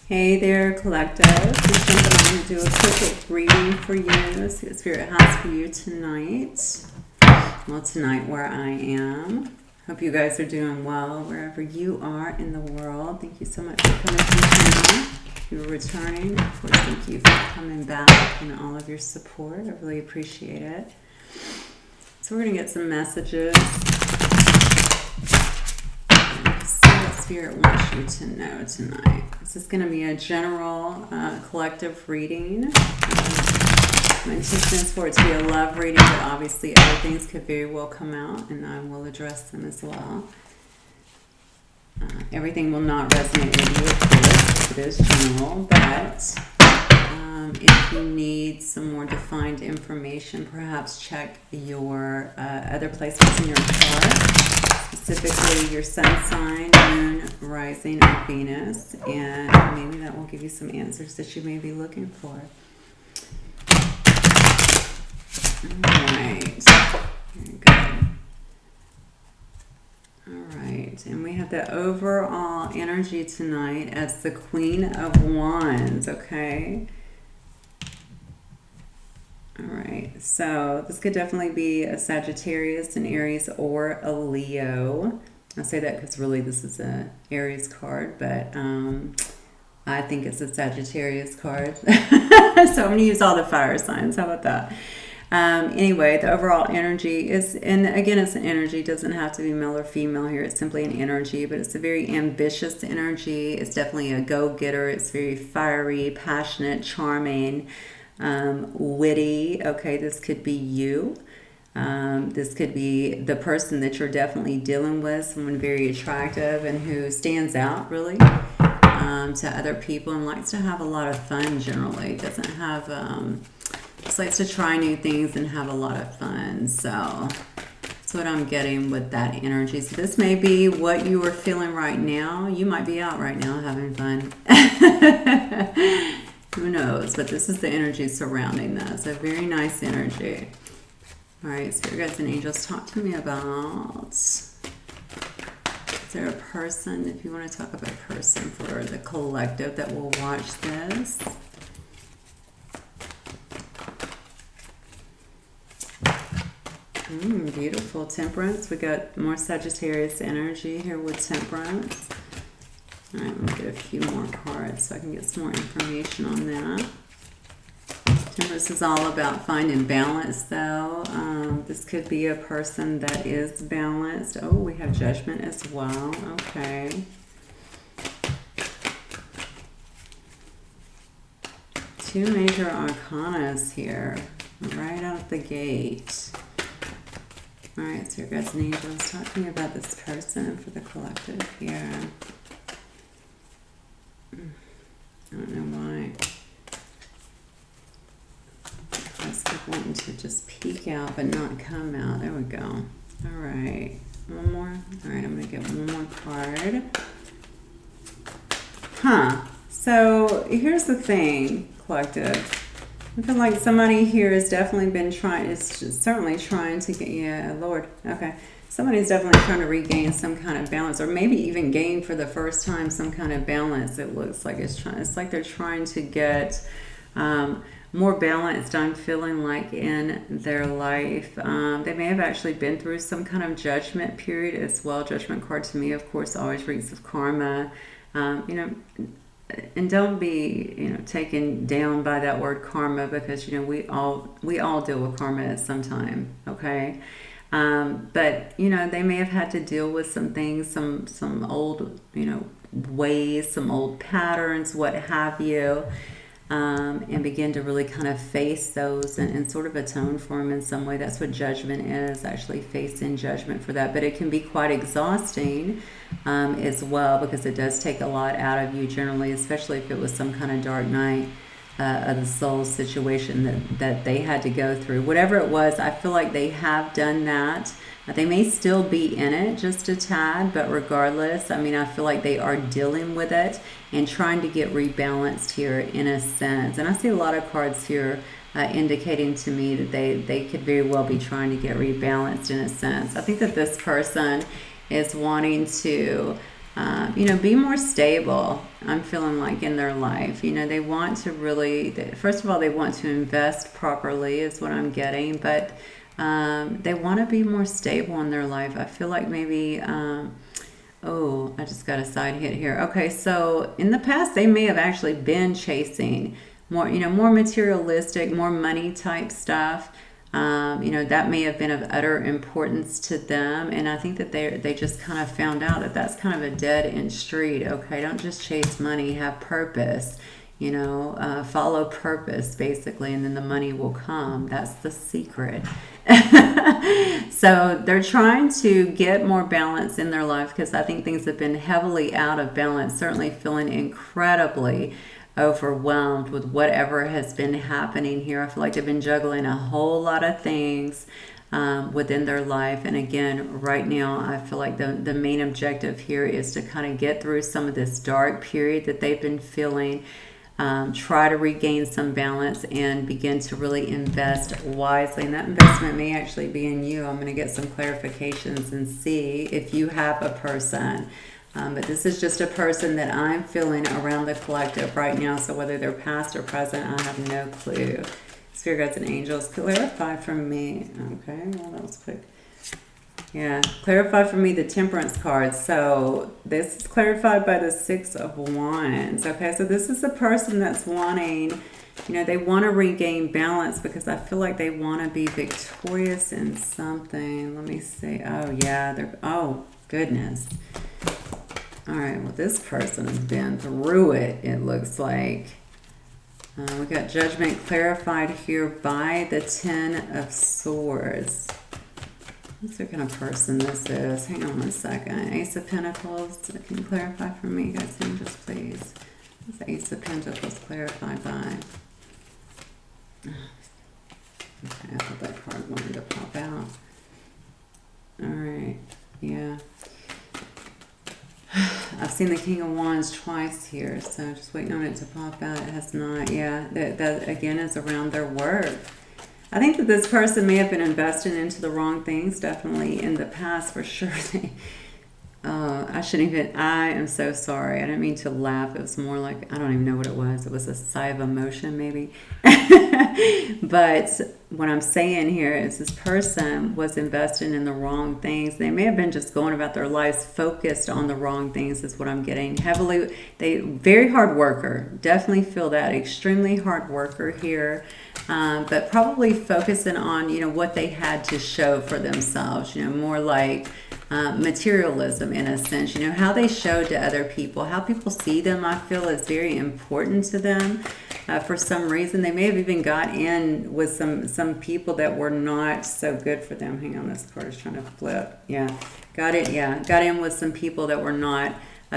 Hey there, collective. Just jumping on to do a quick reading for you. See what Spirit has for you tonight. Well, tonight where I am. Hope you guys are doing well wherever you are in the world. Thank you so much for coming to me. If you were returning, of course, thank you for coming back and all of your support. I really appreciate it. So we're going to get some messages. Spirit wants you to know tonight. This is going to be a general collective reading. My intention is for it to be a love reading, but obviously other things could very well come out, and I will address them as well. Everything will not resonate with you, of course. It is general, but if you need some more defined information, perhaps check your other placements in your chart. Specifically your sun sign, moon, rising, or Venus, and maybe that will give you some answers that you may be looking for. Alright, very good. Alright, and we have the overall energy tonight as the Queen of Wands, okay? Alright, so this could definitely be a Sagittarius, an Aries, or a Leo. I say that because really this is a Aries card, but I think it's a Sagittarius card. So I'm going to use all the fire signs. How about that? Anyway, the overall energy is, and again, it's an energy. It doesn't have to be male or female here. It's simply an energy, but it's a very ambitious energy. It's definitely a go-getter. It's very fiery, passionate, charming. Witty. Okay, this could be you. This could be the person that you're definitely dealing with, someone very attractive and who stands out really to other people and likes to have a lot of fun generally. Doesn't have, just likes to try new things and have a lot of fun. So that's what I'm getting with that energy. So this may be what you are feeling right now. You might be out right now having fun. Who knows? But this is the energy surrounding this. A very nice energy. All right, Spirit Guides and Angels, talk to me about, is there a person, if you want to talk about a person for the collective that will watch this. Beautiful. Temperance. We got more Sagittarius energy here with Temperance. All right, let me get a few more cards so I can get some more information on that. Temperance is all about finding balance, though. This could be a person that is balanced. Oh, we have Judgment as well. Okay. Two major arcanas here, right out the gate. All right, so your guys and angels, talk to me about this person for the collective here. I don't know why. I keep wanting to just peek out but not come out. There we go. All right. One more. All right, I'm going to get one more card. So here's the thing, collective. I feel like somebody here has definitely been trying, is certainly trying to get, yeah, Lord. Okay. Somebody's definitely trying to regain some kind of balance, or maybe even gain for the first time some kind of balance. It looks like it's like they're trying to get more balanced, I'm feeling like, in their life. They may have actually been through some kind of judgment period as well. Judgment card to me, of course, always reads of karma. And don't be, taken down by that word karma, because, we all deal with karma at some time, okay? But, they may have had to deal with some things, some old, ways, some old patterns, what have you, and begin to really kind of face those and sort of atone for them in some way. That's what judgment is, actually facing judgment for that. But it can be quite exhausting as well, because it does take a lot out of you generally, especially if it was some kind of dark night of the soul situation that they had to go through. Whatever it was, I feel like they have done that. They may still be in it just a tad, but regardless, I feel like they are dealing with it and trying to get rebalanced here in a sense. And I see a lot of cards here indicating to me that they could very well be trying to get rebalanced in a sense. I think that this person is wanting to be more stable. I'm feeling like in their life, they want to really, first of all, they want to invest properly is what I'm getting, but they want to be more stable in their life. I feel like maybe, oh, I just got a side hit here. Okay, so in the past, they may have actually been chasing more, more materialistic, more money type stuff. That may have been of utter importance to them, and I think that they just kind of found out that that's kind of a dead end street. Okay, don't just chase money, have purpose. Follow purpose basically, and then the money will come. That's the secret. So they're trying to get more balance in their life because I think things have been heavily out of balance. Certainly feeling incredibly overwhelmed with whatever has been happening here. I feel like they've been juggling a whole lot of things within their life. And again, right now, I feel like the main objective here is to kind of get through some of this dark period that they've been feeling, try to regain some balance and begin to really invest wisely. And that investment may actually be in you. I'm going to get some clarifications and see if you have a person. But this is just a person that I'm feeling around the collective right now. So whether they're past or present, I have no clue. Spirit guides and angels, clarify for me. Okay, well, that was quick. Yeah, clarify for me the Temperance card. So this is clarified by the Six of Wands. Okay, so this is a person that's wanting, they want to regain balance because I feel like they want to be victorious in something. Let me see. Oh, yeah. Oh, goodness. All right, well, this person has been through it looks like. We got Judgment clarified here by the Ten of Swords. What's the kind of person this is? Hang on one second. Ace of Pentacles. Can you clarify for me, guys? Angels, please. What's the Ace of Pentacles clarified by? Okay, I thought that card wanted to pop out. All right, yeah. I've seen the King of Wands twice here, so just waiting on it to pop out. It has not. Yeah, that again is around their work. I think that this person may have been investing into the wrong things, definitely in the past for sure. I shouldn't even, I am so sorry. I didn't mean to laugh. It was more like, I don't even know what it was. It was a sigh of emotion maybe. But what I'm saying here is this person was investing in the wrong things. They may have been just going about their lives focused on the wrong things is what I'm getting. Heavily, very hard worker. Definitely feel that. Extremely hard worker here. But probably focusing on, what they had to show for themselves, more like materialism in a sense, how they show to other people, how people see them, I feel is very important to them. For some reason, they may have even got in with some people that were not so good for them. Hang on, this card is trying to flip. Yeah, got it. Yeah, got in with some people that were not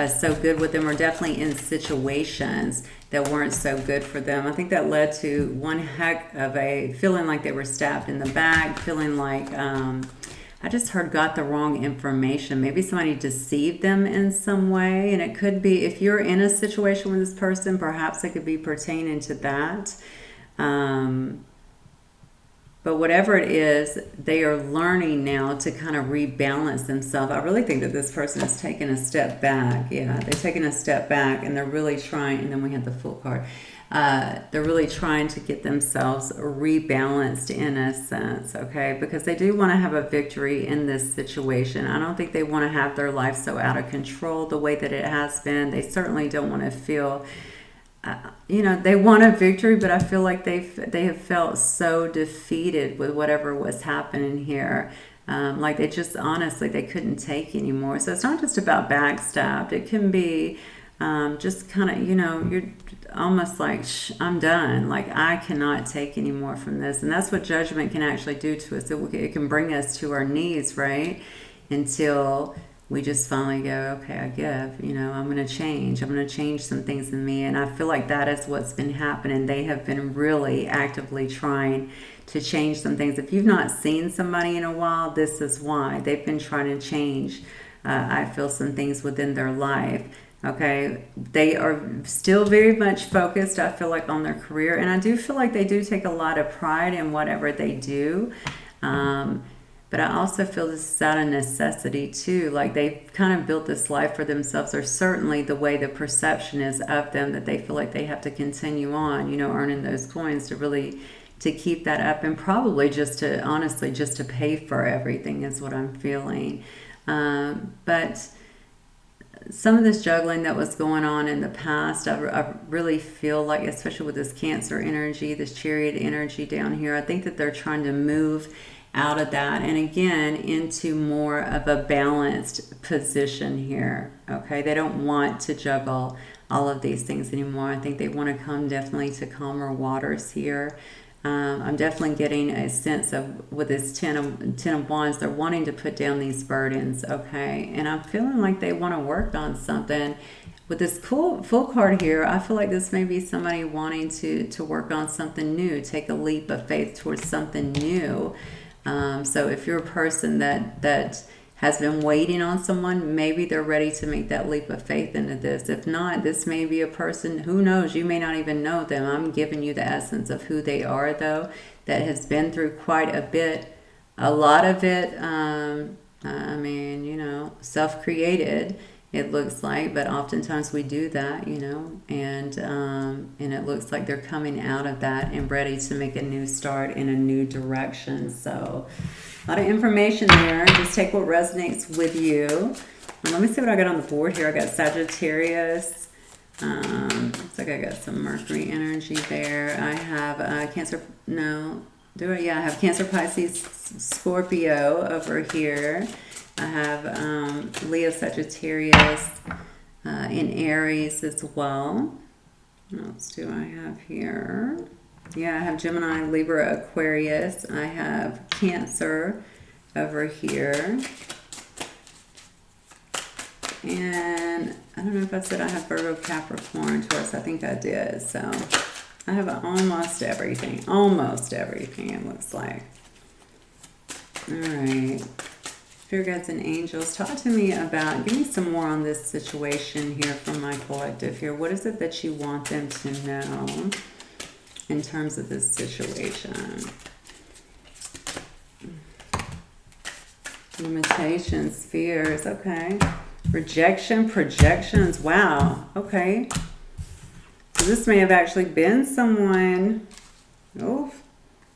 so good with them, or definitely in situations that weren't so good for them. I think that led to one heck of a feeling like they were stabbed in the back, feeling like I just heard got the wrong information. Maybe somebody deceived them in some way, and it could be, if you're in a situation with this person, perhaps it could be pertaining to that. But whatever it is, they are learning now to kind of rebalance themselves. I really think that this person has taken a step back. Yeah, they've taken a step back, and they're really trying, and then we had the Fool card. They're really trying to get themselves rebalanced in a sense, okay? Because they do want to have a victory in this situation. I don't think they want to have their life so out of control the way that it has been. They certainly don't want to feel, they want a victory, but I feel like they have felt so defeated with whatever was happening here. Like they just, honestly, they couldn't take anymore. So it's not just about backstabbed. It can be just kind of, you're almost like, I'm done. Like, I cannot take any more from this. And that's what judgment can actually do to us. It can bring us to our knees, right? Until we just finally go, okay, I give, I'm going to change. I'm going to change some things in me. And I feel like that is what's been happening. They have been really actively trying to change some things. If you've not seen somebody in a while, this is why. They've been trying to change, I feel, some things within their life. Okay, they are still very much focused, I feel like, on their career. And I do feel like they do take a lot of pride in whatever they do. But But I also feel this is out of necessity too. Like they've kind of built this life for themselves, or certainly the way the perception is of them, that they feel like they have to continue on, you know, earning those coins to really to keep that up, and probably just to honestly just to pay for everything is what I'm feeling. But some of this juggling that was going on in the past, I really feel like, especially with this Cancer energy, this Chariot energy down here, I think that they're trying to move out of that and again into more of a balanced position here. Okay, they don't want to juggle all of these things anymore. I think they want to come definitely to calmer waters here. I'm definitely getting a sense of, with this ten of Wands, they're wanting to put down these burdens, okay? And I'm feeling like they want to work on something. With this cool full card here, I feel like this may be somebody wanting to work on something new, take a leap of faith towards something new. So if you're a person that has been waiting on someone, maybe they're ready to make that leap of faith into this. If not, this may be a person, who knows, you may not even know them. I'm giving you the essence of who they are, though, that has been through quite a bit. A lot of it, I mean, you know, self-created, it looks like, but oftentimes we do that, you know, and it looks like they're coming out of that and ready to make a new start in a new direction. So a lot of information there. Just take what resonates with you. And let me see what I got on the board here. I got Sagittarius. Looks like I got some Mercury energy there. I have Cancer. No, do I? Yeah, I have Cancer, Pisces, Scorpio over here. I have Leo, Sagittarius in Aries as well. What else do I have here? Yeah, I have Gemini, Libra, Aquarius. I have Cancer over here. And I don't know if I said I have Virgo, Capricorn, Taurus. I think I did. So I have almost everything. Almost everything, it looks like. All right. Spirit guides and angels, talk to me about, give me some more on this situation here from my collective here. What is it that you want them to know in terms of this situation? Limitations, fears, okay. Rejection, projections, wow, okay. So this may have actually been someone, oh,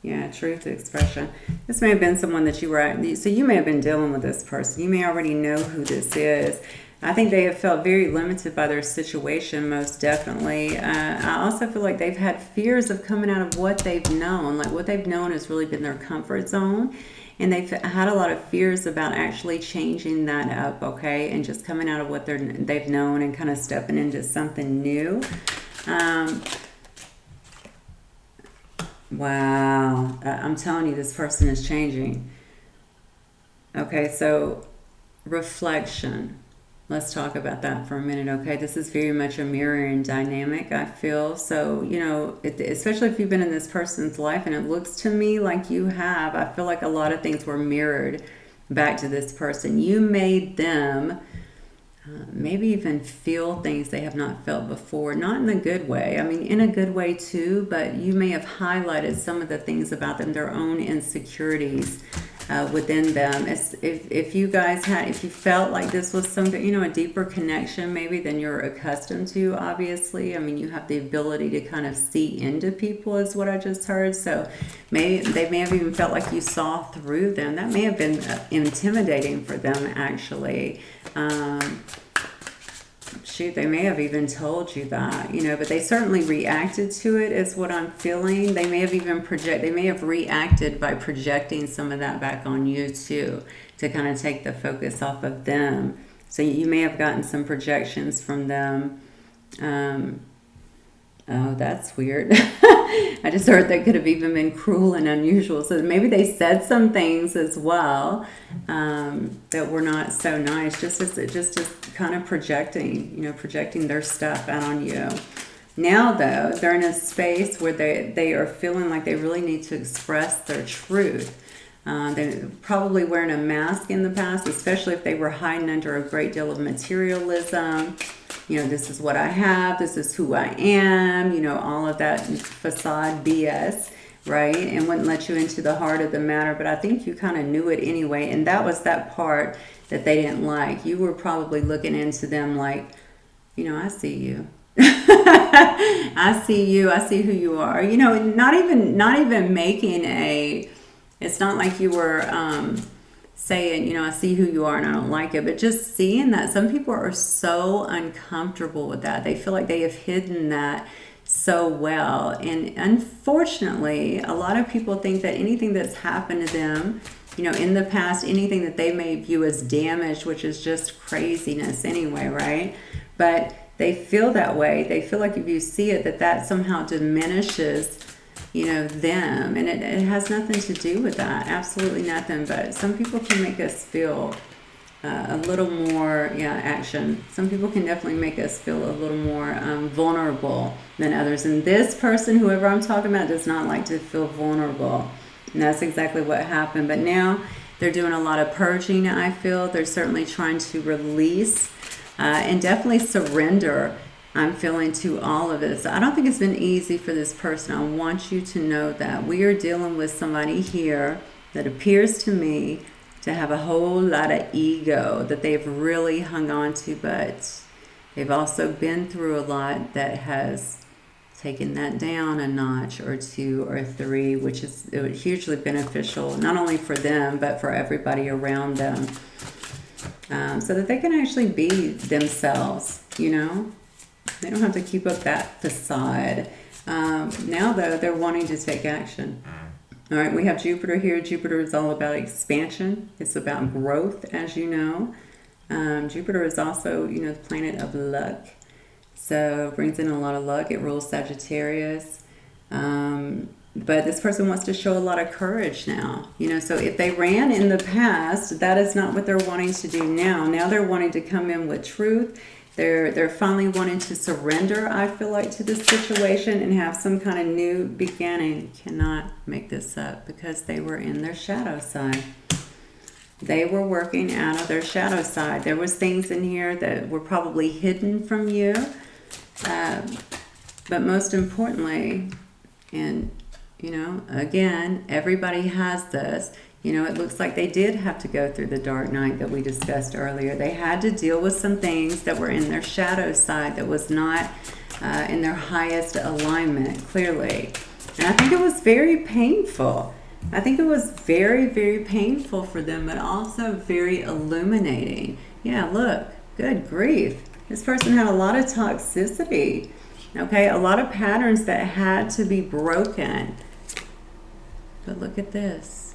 yeah, truth expression. This may have been someone that you were, so you may have been dealing with this person. You may already know who this is. I think they have felt very limited by their situation, most definitely. I also feel like they've had fears of coming out of what they've known. Like what they've known has really been their comfort zone. And they've had a lot of fears about actually changing that up, okay? And just coming out of what they've known and kind of stepping into something new. Wow. I'm telling you, this person is changing. Okay, so reflection. Let's talk about that for a minute, okay? This is very much a mirroring dynamic, I feel. So, you know, especially if you've been in this person's life, and it looks to me like you have, I feel like a lot of things were mirrored back to this person. You made them maybe even feel things they have not felt before, not in a good way. I mean, in a good way too, but you may have highlighted some of the things about them, their own insecurities within them. If you guys had, if you felt like this was something, you know, a deeper connection maybe than you're accustomed to, obviously. I mean, you have the ability to kind of see into people is what I just heard. So they may have even felt like you saw through them. That may have been intimidating for them, actually. Shoot, they may have even told you that, you know, but they certainly reacted to it is what I'm feeling. They may have even they may have reacted by projecting some of that back on you too, to kind of take the focus off of them. So you may have gotten some projections from them. Oh, that's weird. I just heard that could have even been cruel and unusual. So maybe they said some things as well that were not so nice. Just as kind of projecting, you know, projecting their stuff out on you. Now, though, they're in a space where they are feeling like they really need to express their truth. They're probably wearing a mask in the past, especially if they were hiding under a great deal of materialism. You know, this is what I have, this is who I am, you know, all of that facade BS. right? And wouldn't let you into the heart of the matter. But I think you kind of knew it anyway. And that was that part that they didn't like. You were probably looking into them like, you know, I see you. I see you. I see who you are. You know, not even making a, it's not like you were saying, you know, I see who you are and I don't like it, but just seeing that. Some people are so uncomfortable with that. They feel like they have hidden that so well. And unfortunately, a lot of people think that anything that's happened to them, you know, in the past, anything that they may view as damaged, which is just craziness anyway, right? But they feel that way. They feel like if you see it, that somehow diminishes, you know, them. And it has nothing to do with that. Absolutely nothing. But some people can make us feel a little more, action. Some people can definitely make us feel a little more vulnerable than others. And this person, whoever I'm talking about, does not like to feel vulnerable. And that's exactly what happened. But now they're doing a lot of purging, I feel. They're certainly trying to release and definitely surrender, I'm feeling, to all of this. I don't think it's been easy for this person. I want you to know that we are dealing with somebody here that appears to me to have a whole lot of ego that they've really hung on to, but they've also been through a lot that has taken that down a notch or two or three, which is hugely beneficial, not only for them, but for everybody around them. So that they can actually be themselves, you know. They don't have to keep up that facade. Now, though, they're wanting to take action. All right, we have Jupiter here. Jupiter is all about expansion. It's about growth, as you know. Jupiter is also, you know, the planet of luck. So it brings in a lot of luck. It rules Sagittarius. But this person wants to show a lot of courage now. You know, so if they ran in the past, that is not what they're wanting to do now. Now they're wanting to come in with truth. They're finally wanting to surrender, I feel like, to this situation and have some kind of new beginning. Cannot make this up, because they were in their shadow side. They were working out of their shadow side. There was things in here that were probably hidden from you. But most importantly, and, you know, again, everybody has this. You know, it looks like they did have to go through the dark night that we discussed earlier. They had to deal with some things that were in their shadow side that was not in their highest alignment, clearly. And I think it was very painful. I think it was very, very painful for them, but also very illuminating. Yeah, look, good grief. This person had a lot of toxicity, okay? A lot of patterns that had to be broken. But look at this.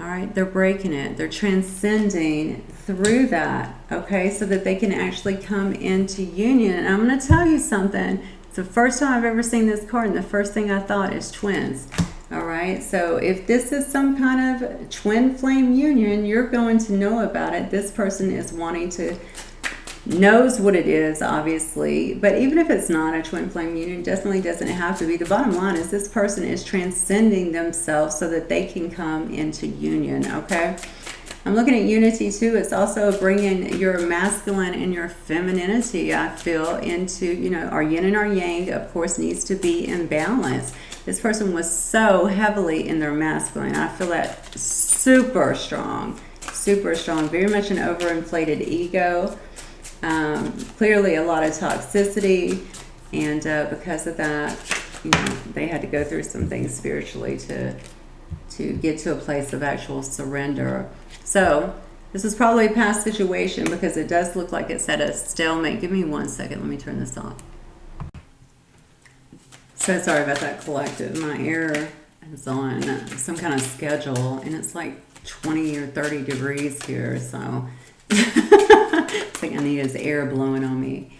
All right, they're breaking it. They're transcending through that, okay, so that they can actually come into union. And I'm going to tell you something. It's the first time I've ever seen this card, and the first thing I thought is twins. All right, so if this is some kind of twin flame union, you're going to know about it. This person is wanting to, knows what it is, obviously, but even if it's not a twin flame union, definitely doesn't have to be. The bottom line is this person is transcending themselves so that they can come into union, okay? I'm looking at unity too. It's also bringing your masculine and your femininity, I feel, into, you know, our yin and our yang, of course, needs to be in balance. This person was so heavily in their masculine. I feel that super strong, very much an overinflated ego. Clearly a lot of toxicity, and because of that, you know, they had to go through some things spiritually to get to a place of actual surrender. So this is probably a past situation, because it does look like it's at a stalemate. Give me 1 second. Let me turn this off. So sorry about that, collective. My air is on some kind of schedule, and it's like 20 or 30 degrees here, so I think I need his air blowing on me.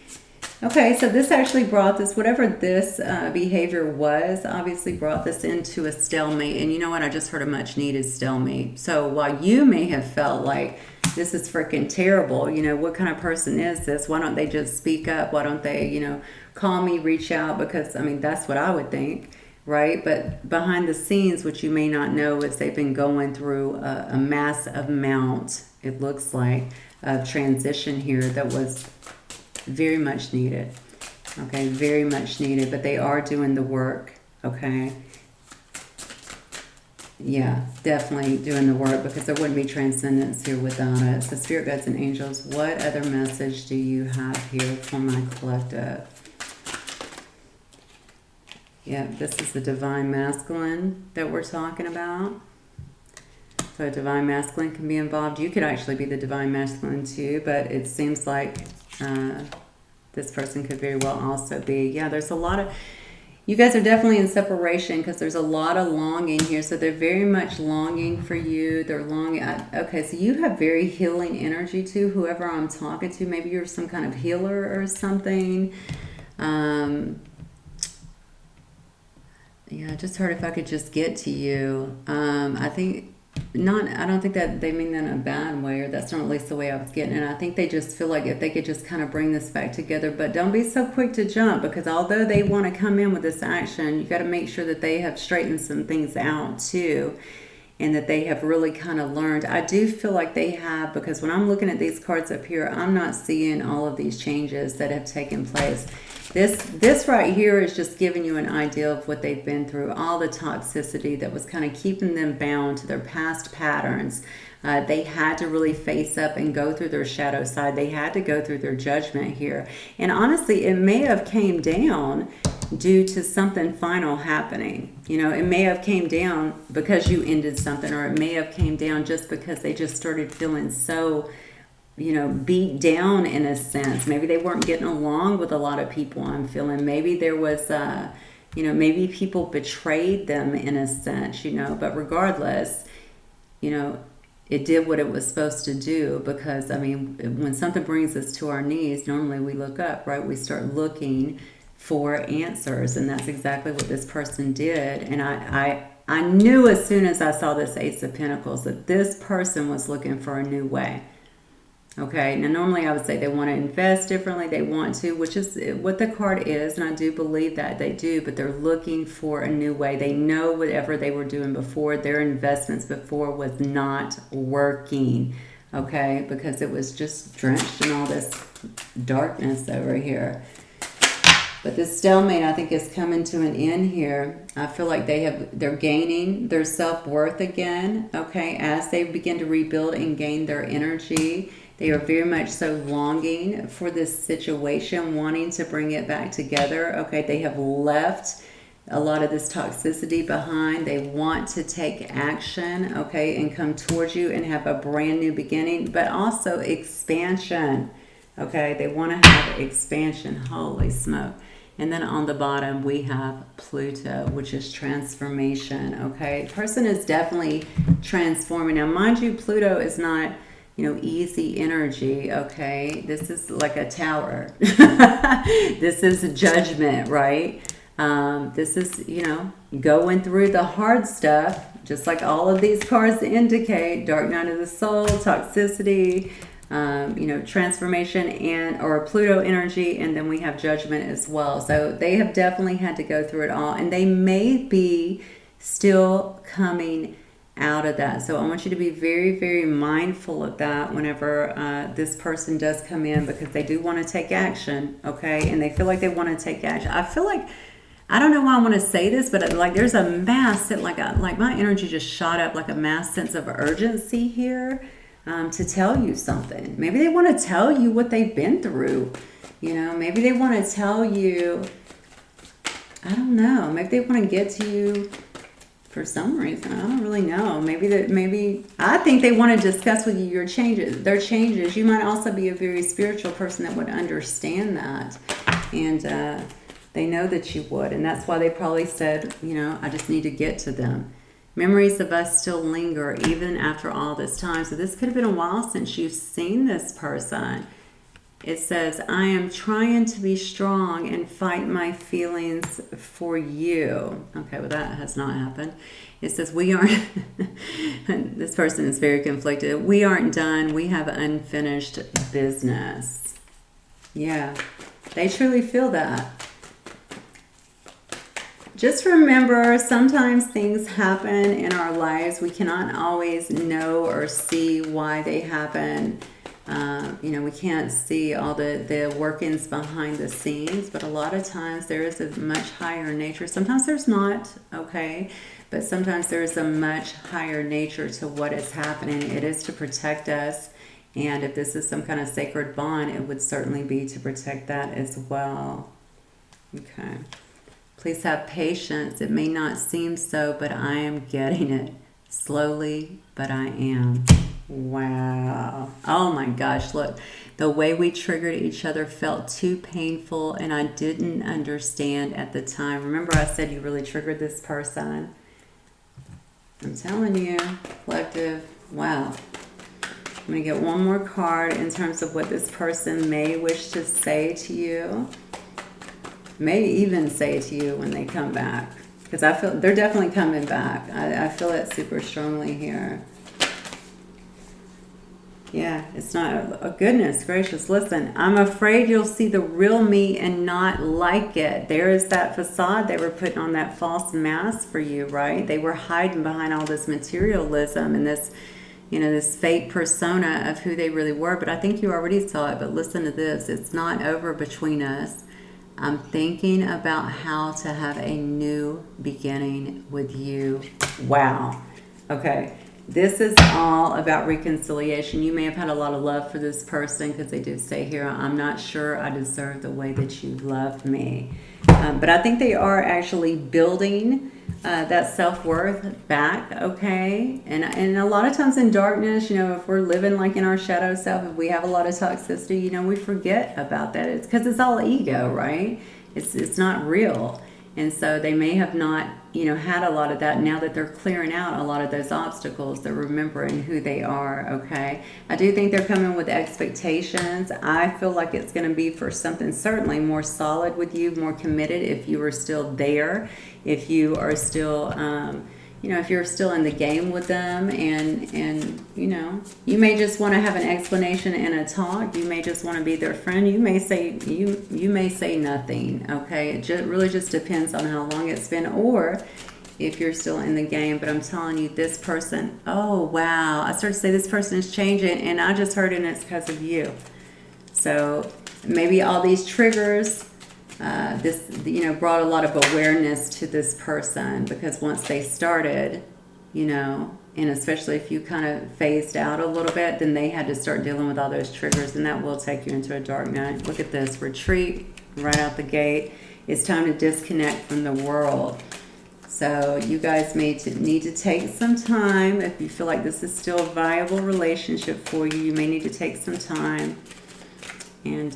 Okay, so this actually brought this, whatever this behavior was, obviously brought this into a stalemate. And you know what? I just heard a much needed stalemate. So while you may have felt like this is freaking terrible, you know, what kind of person is this? Why don't they just speak up? Why don't they, you know, call me, reach out? Because, I mean, that's what I would think, right? But behind the scenes, what you may not know is they've been going through a massive amount, it looks like, of transition here that was very much needed. Okay, very much needed, but they are doing the work, okay? Yeah, definitely doing the work, because there wouldn't be transcendence here without it. So spirit guides and angels, what other message do you have here for my collective? Yeah, this is the divine masculine that we're talking about. So divine masculine can be involved. You could actually be the divine masculine too, but it seems like this person could very well also be. Yeah, there's a lot of... You guys are definitely in separation, because there's a lot of longing here. So they're very much longing for you. They're longing... Okay, so you have very healing energy too, whoever I'm talking to. Maybe you're some kind of healer or something. Yeah, I just heard if I could just get to you. I think... I don't think that they mean that in a bad way, or that's not at least the way I was getting it. I think they just feel like if they could just kind of bring this back together. But don't be so quick to jump, because although they want to come in with this action, you got to make sure that they have straightened some things out too, and that they have really kind of learned. I do feel like they have, because when I'm looking at these cards up here, I'm not seeing all of these changes that have taken place. This right here is just giving you an idea of what they've been through, all the toxicity that was kind of keeping them bound to their past patterns. They had to really face up and go through their shadow side. They had to go through their judgment here. And honestly, it may have came down due to something final happening. You know, it may have came down because you ended something, or it may have came down just because they just started feeling so, you know, beat down in a sense. Maybe they weren't getting along with a lot of people, I'm feeling. Maybe there was, you know, maybe people betrayed them in a sense, you know. But regardless, you know, it did what it was supposed to do, because, I mean, when something brings us to our knees, normally we look up, right? We start looking for answers, and that's exactly what this person did. And I knew as soon as I saw this Ace of Pentacles that this person was looking for a new way. Okay, now normally I would say they want to invest differently, they want to, which is what the card is, and I do believe that they do, but they're looking for a new way. They know whatever they were doing before, their investments before, was not working, okay, because it was just drenched in all this darkness over here. But this stalemate, I think, is coming to an end here. I feel like they're gaining their self-worth again, okay, as they begin to rebuild and gain their energy. They are very much so longing for this situation, wanting to bring it back together, okay. They have left a lot of this toxicity behind. They want to take action, okay, and come towards you and have a brand new beginning, but also expansion, okay. They want to have expansion. Holy smoke. And then on the bottom, we have Pluto, which is transformation, okay? Person is definitely transforming. Now, mind you, Pluto is not, you know, easy energy, okay? This is like a tower. This is judgment, right? This is, you know, going through the hard stuff, just like all of these cards indicate. Dark night of the soul, toxicity, you know, transformation, or Pluto energy, and then we have judgment as well. So they have definitely had to go through it all, and they may be still coming out of that. So I want you to be very, very mindful of that whenever this person does come in, because they do want to take action, okay? And they feel like they want to take action. I feel like, I don't know why I want to say this, but like there's a mass, like my energy just shot up, like a mass sense of urgency here. To tell you something. Maybe they want to tell you what they've been through. You know, maybe they want to tell you, I don't know, maybe they want to get to you for some reason. I don't really know. Maybe I think they want to discuss with you their changes. You might also be a very spiritual person that would understand that. And they know that you would. And that's why they probably said, you know, I just need to get to them. Memories of us still linger even after all this time. So this could have been a while since you've seen this person. It says, I am trying to be strong and fight my feelings for you. Okay, well that has not happened. It says, we aren't, this person is very conflicted. We aren't done. We have unfinished business. Yeah, they truly feel that. Just remember, sometimes things happen in our lives. We cannot always know or see why they happen. You know, we can't see all the workings behind the scenes, but a lot of times there is a much higher nature. Sometimes there's not, okay? But sometimes there is a much higher nature to what is happening. It is to protect us. And if this is some kind of sacred bond, it would certainly be to protect that as well. Okay. Please have patience. It may not seem so, but I am getting it. Slowly, but I am. Wow. Oh my gosh, look. The way we triggered each other felt too painful, and I didn't understand at the time. Remember I said you really triggered this person? I'm telling you, collective. Wow. I'm going to get one more card in terms of what this person may wish to say to you. May even say to you when they come back. Because I feel they're definitely coming back. I feel it super strongly here. Yeah, it's not, oh, goodness gracious. Listen, I'm afraid you'll see the real me and not like it. There is that facade they were putting on, that false mask for you, right? They were hiding behind all this materialism and this, you know, this fake persona of who they really were. But I think you already saw it. But listen to this. It's not over between us. I'm thinking about how to have a new beginning with you. Wow. Okay. This is all about reconciliation. You may have had a lot of love for this person because they did say here, I'm not sure I deserve the way that you love me. But I think they are actually building that self-worth back, okay? And a lot of times in darkness, you know, if we're living like in our shadow self, if we have a lot of toxicity, you know, we forget about that. It's because it's all ego, right? It's not real. And so they may have not, you know, had a lot of that. Now that they're clearing out a lot of those obstacles, they're remembering who they are, okay? I do think they're coming with expectations. I feel like it's going to be for something certainly more solid with you, more committed if you are still there, if you are still, you know, if you're still in the game with them, and you know, you may just want to have an explanation and a talk. You may just want to be their friend. You may say you may say nothing. Okay, it really just depends on how long it's been, or if you're still in the game. But I'm telling you, this person. Oh wow! I started to say this person is changing, and I just heard it, and it's because of you. So maybe all these triggers. This, you know, brought a lot of awareness to this person, because once they started, you know, and especially if you kind of phased out a little bit, then they had to start dealing with all those triggers, and that will take you into a dark night. Look at this. Retreat right out the gate. It's time to disconnect from the world. So you guys may need to take some time. If you feel like this is still a viable relationship for you, you may need to take some time and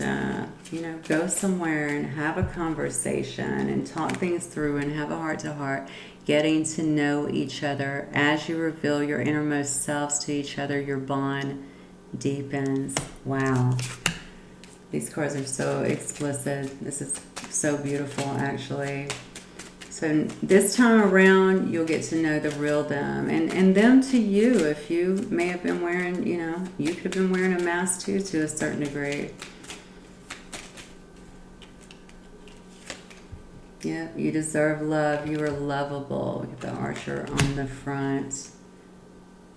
you know, go somewhere and have a conversation and talk things through and have a heart-to-heart, getting to know each other. As you reveal your innermost selves to each other, your bond deepens. Wow. These cards are so explicit. This is so beautiful, actually. So this time around, you'll get to know the real them, and them to you. If you may have been wearing, you know, you could have been wearing a mask too, to a certain degree. Yeah, you deserve love. You are lovable. Look at the archer on the front.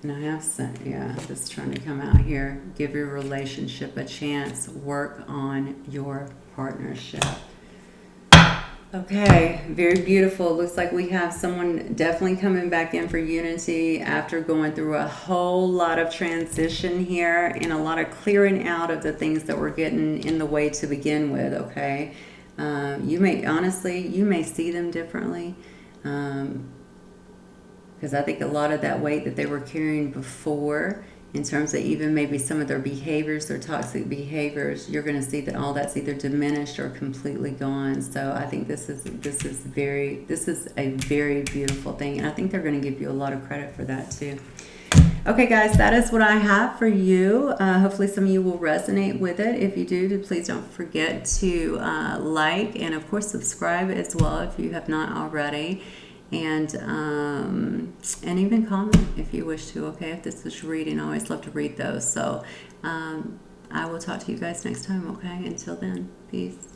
And I have some, yeah, just trying to come out here. Give your relationship a chance. Work on your partnership. Okay, very beautiful. Looks like we have someone definitely coming back in for unity after going through a whole lot of transition here and a lot of clearing out of the things that were getting in the way to begin with, okay? You may, honestly, you may see them differently, because I think a lot of that weight that they were carrying before, in terms of even maybe some of their behaviors, their toxic behaviors, you're going to see that all that's either diminished or completely gone. So I think this is a very beautiful thing, and I think they're going to give you a lot of credit for that too. Okay, guys, that is what I have for you. Hopefully some of you will resonate with it. If you do, please don't forget to like and, of course, subscribe as well if you have not already. And even comment if you wish to, okay? If this is reading, I always love to read those. So I will talk to you guys next time, okay? Until then, peace.